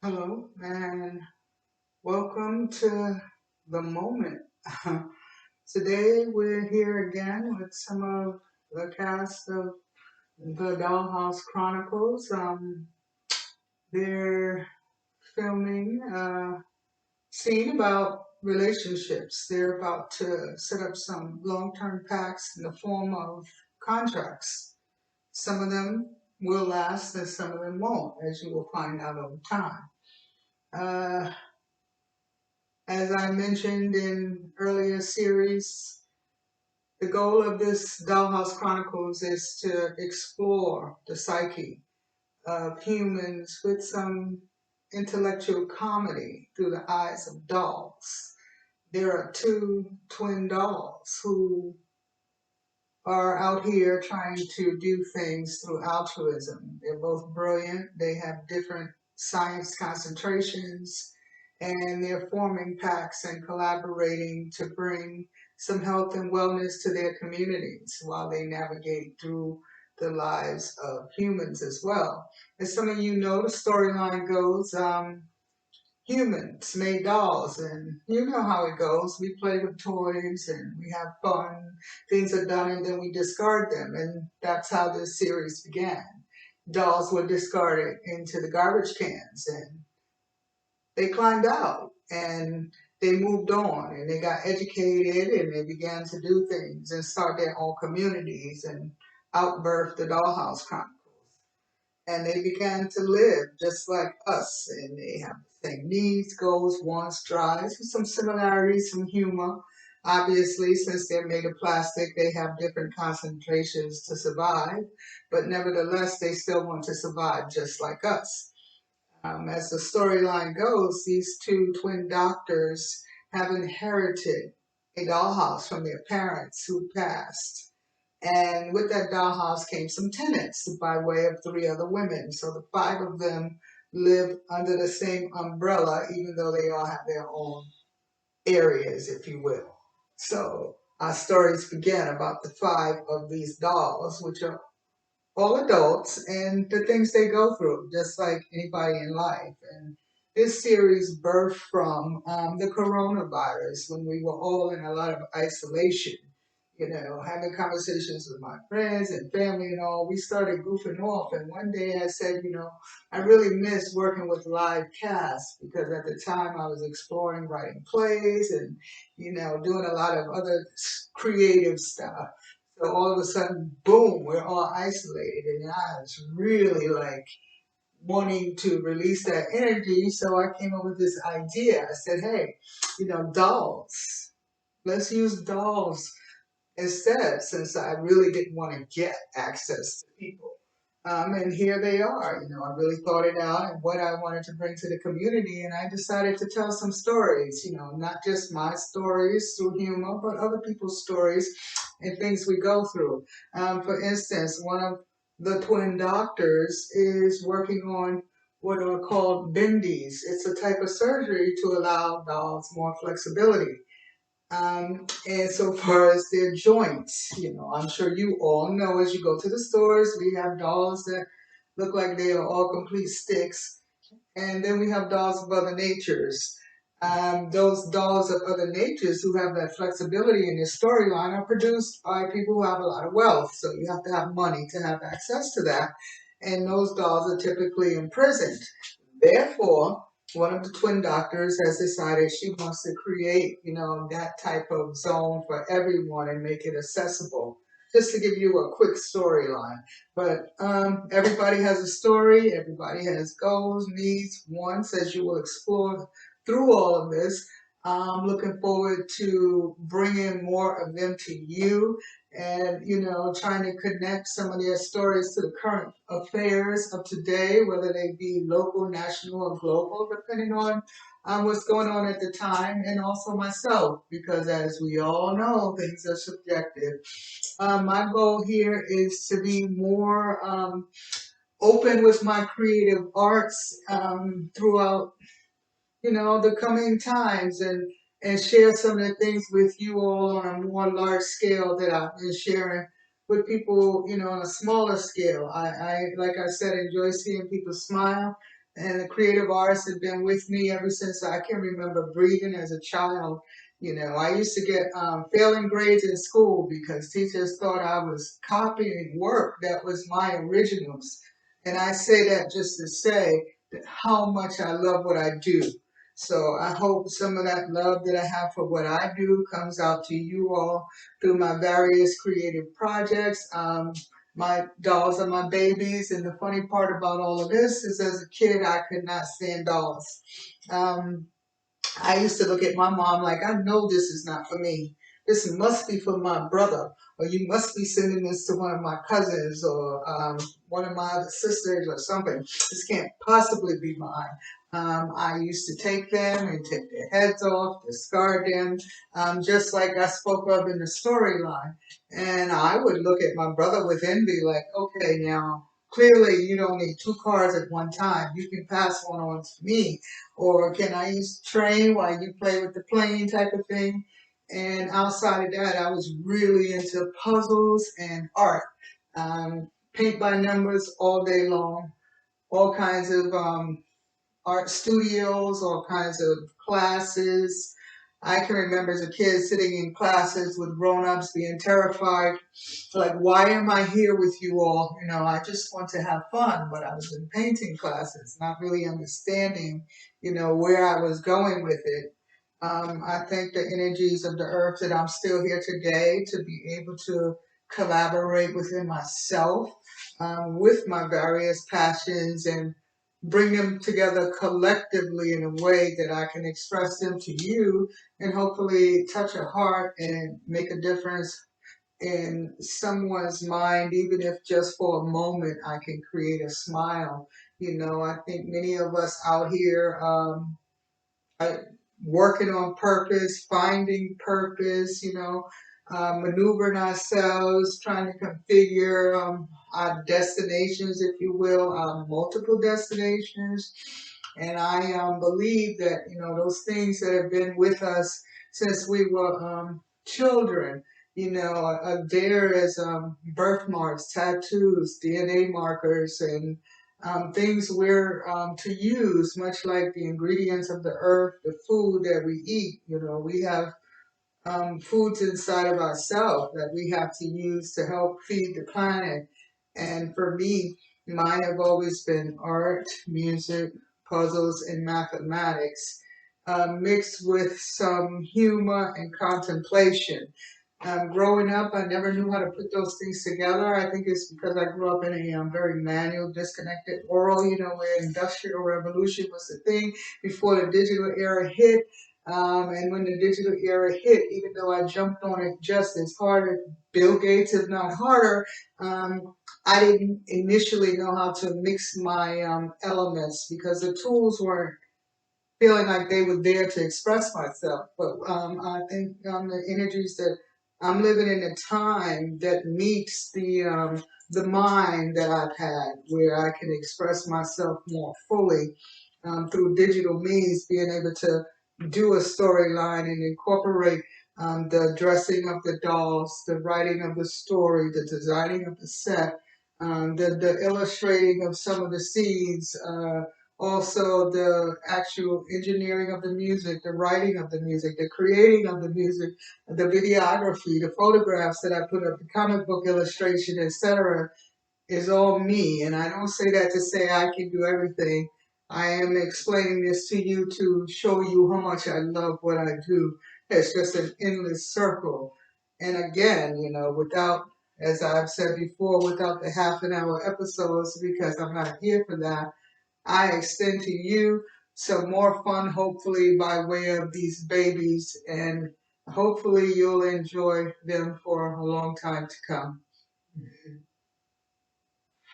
Hello and welcome to the moment. Today we're here again with some of the cast of the Dollhouse Chronicles. They're filming a scene about relationships. They're about to set up some long-term pacts in the form of contracts. Some of them will last and some of them won't, as you will find out over time. Uh, As I mentioned in earlier series, the goal of this Dollhouse Chronicles is to explore the psyche of humans with some intellectual comedy through the eyes of dolls. There are two twin dolls who are out here trying to do things through altruism. They're both brilliant. They have different science concentrations, and they're forming packs and collaborating to bring some health and wellness to their communities while they navigate through the lives of humans as well. As some of you know, the storyline goes, humans made dolls, and you know how it goes. We play with toys and we have fun. Things are done and then we discard them, and that's how this series began. Dolls were discarded into the garbage cans, and they climbed out and they moved on and they got educated and they began to do things and start their own communities and outbirth the Dollhouse Chronicles, and they began to live just like us, and they have the same needs, goals, wants, drives, with some similarities, some humor. Obviously, since they're made of plastic, they have different concentrations to survive, but nevertheless, they still want to survive just like us. As the storyline goes, these two twin doctors have inherited a dollhouse from their parents who passed, and with that dollhouse came some tenants by way of three other women. So the five of them live under the same umbrella, even though they all have their own areas, if you will. So our stories begin about the five of these dolls, which are all adults, and the things they go through, just like anybody in life. And this series birthed from the coronavirus, when we were all in a lot of isolation, having conversations with my friends and family and all. We started goofing off, and one day I said, I really miss working with live casts, because at the time I was exploring writing plays and, doing a lot of other creative stuff. So all of a sudden, boom, we're all isolated. And I was really like wanting to release that energy. So I came up with this idea. I said, hey, dolls. Let's use dolls instead, since I really didn't want to get access to people. And here they are. I really thought it out and what I wanted to bring to the community, and I decided to tell some stories. Not just my stories through humor, but other people's stories and things we go through. For instance, one of the twin doctors is working on what are called bendies. It's a type of surgery to allow dolls more flexibility. And so far as their joints, I'm sure you all know, as you go to the stores, we have dolls that look like they are all complete sticks, and then we have dolls of other natures. Those dolls of other natures who have that flexibility in their storyline are produced by people who have a lot of wealth. So you have to have money to have access to that. And those dolls are typically imprisoned. Therefore, one of the twin doctors has decided she wants to create, that type of zone for everyone and make it accessible. Just to give you a quick storyline. But everybody has a story, everybody has goals, needs, wants, as you will explore through all of this. I'm looking forward to bringing more of them to you, and trying to connect some of their stories to the current affairs of today, whether they be local, national, or global, depending on what's going on at the time, and also myself, because as we all know, things are subjective. My goal here is to be more open with my creative arts throughout, the coming times, and share some of the things with you all on a more large scale that I've been sharing with people, on a smaller scale. I like I said, enjoy seeing people smile, And the creative arts have been with me ever since I can remember breathing as a child. You know, I used to get failing grades in school because teachers thought I was copying work that was my originals. And I say that just to say that how much I love what I do. So I hope some of that love that I have for what I do comes out to you all through my various creative projects. My dolls are my babies, and the funny part about all of this is as a kid, I could not stand dolls. Um, I used to look at my mom like, I know this is not for me. This must be for my brother, or you must be sending this to one of my cousins or one of my other sisters or something. This can't possibly be mine. I used to take them and take their heads off, discard them, just like I spoke of in the storyline. And I would look at my brother with envy, like, okay, now clearly you don't need two cars at one time. You can pass one on to me, or can I use the train while you play with the plane type of thing. And outside of that, I was really into puzzles and art. Paint by numbers all day long, all kinds of art studios, all kinds of classes. I can remember as a kid sitting in classes with grown-ups being terrified, like, why am I here with you all? You know, I just want to have fun, but I was in painting classes, not really understanding, you know, where I was going with it. I think the energies of the earth that I'm still here today to be able to collaborate within myself, with my various passions and bring them together collectively in a way that I can express them to you and hopefully touch a heart and make a difference in someone's mind, even if just for a moment I can create a smile. You know, I think many of us out here are working on purpose, finding purpose, you know, maneuvering ourselves, trying to configure our destinations, if you will, our multiple destinations. And I believe that, you know, those things that have been with us since we were children, you know, are there as birthmarks, tattoos, DNA markers, and things we're to use, much like the ingredients of the earth, the food that we eat. You know, we have foods inside of ourselves that we have to use to help feed the planet. And for me, mine have always been art, music, puzzles, and mathematics, mixed with some humor and contemplation. Growing up, I never knew how to put those things together. I think it's because I grew up in a very manual, disconnected world, you know, where industrial revolution was the thing before the digital era hit. And when the digital era hit, even though I jumped on it just as hard as Bill Gates, if not harder, I didn't initially know how to mix my elements because the tools weren't feeling like they were there to express myself. But I think the energies that I'm living in a time that meets the mind that I've had, where I can express myself more fully through digital means, being able to do a storyline and incorporate the dressing of the dolls, the writing of the story, the designing of the set, the illustrating of some of the scenes. Also the actual engineering of the music, the writing of the music, the creating of the music, the videography, the photographs that I put up, the comic book illustration, etc., is all me. And I don't say that to say I can do everything. I am explaining this to you to show you how much I love what I do. It's just an endless circle. And again, you know, without, as I've said before, without the half an hour episodes, because I'm not here for that, I extend to you some more fun, hopefully, by way of these babies, and hopefully you'll enjoy them for a long time to come.